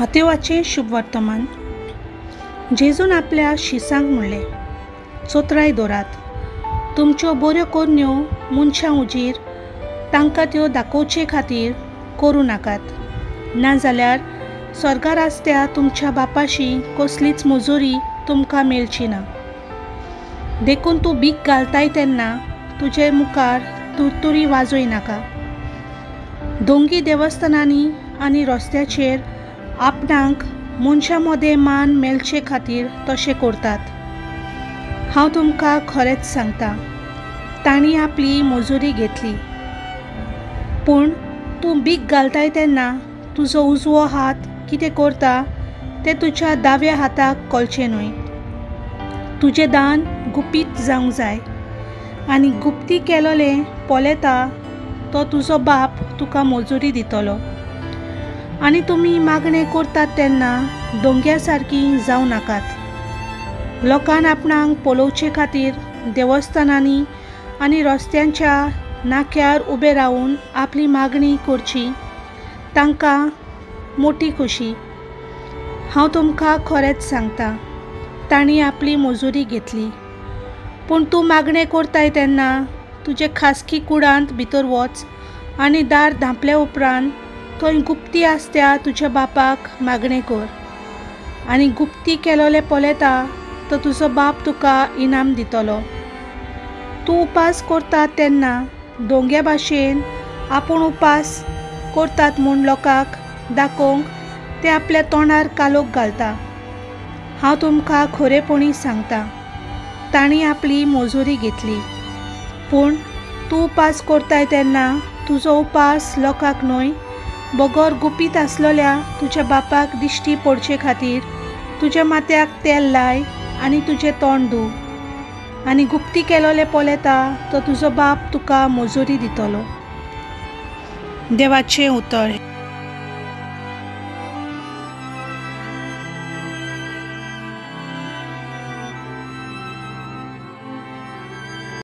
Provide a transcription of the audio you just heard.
मातेवाचे शुभ वर्तमान. जेजून आपल्या शिसांक म्हणले, चोत्राय दोरात, तुमच्यो बऱ्यो कोरण्यो मनशां उजीर तांकां त्यो दाखोवचे खातीर करूं नाकात, नाजाल्यार स्वर्गार आसत्या तुमच्या बापाशी कसलीच मजुरी तुमकां मेळची ना. देखून तूं भीक घालताय तेन्ना तुजे मुखार तुरतुरी वाजोय नाका. दोंगी देवस्थानांनी आनी रस्त्याचेर आपणाक मनशां मदें मान मेळचे खातीर तशें करतात. हांव तुमकां खरेंच सांगता, तांणी आपली मजुरी घेतली. पूण तूं भीक घालताय तेन्ना तुजो उजवो हात कितें करता तें तुज्या दाव्या हाताक कळचें न्हय. तुजें दान गुपीत जावंक जाय, आनी गुप्ती केलोलें पोलेता तो तुजो बाप तुका मजुरी दितलो. आनी तुमी मागणें करतात तेन्ना दोंग्या सारकीं जावं नाकात. लोकांन आपणाक पळोवचे खातीर देवस्थानांनी आनी रस्त्यांच्या नाक्यार उबे रावन आपली मागणी करची, तांकां मोठी खुशी. हांव तुमकां खरेंच सांगता, तांणी आपली मजुरी घेतली. पूण तूं मागणें करताय तेन्ना तुजे खासगी कुडांत भितर वच आनी दार धांपले उपरांत थंय गुप्ती आसत्या तुज्या बापाक मागणें कर. आनी गुप्ती केलोलें पोलेता तो तुजो बाप तुका इनाम दितलो. तूं उपास करता तेन्ना दोंग्या भाशेन आपूण उपास करतात म्हूण लोकांक दाखोवंक ते आपल्या तोंडार कालोक घालता. हांव तुमकां खरेपणी सांगता, तांणी आपली मजुरी घेतली. पूण तूं उपास करताय तेन्ना तुजो उपास लोकांक न्हय, बगर गुपीत आसलोल्या तुज्या बापाक दिश्टी पडचे खातीर तुज्या माथ्याक तेल लाय आनी तुजें तोंड धुव. आनी गुप्ती केलोलें पोलेता तो तुजो बाप तुका मजुरी दितलो. देवाचें उतर.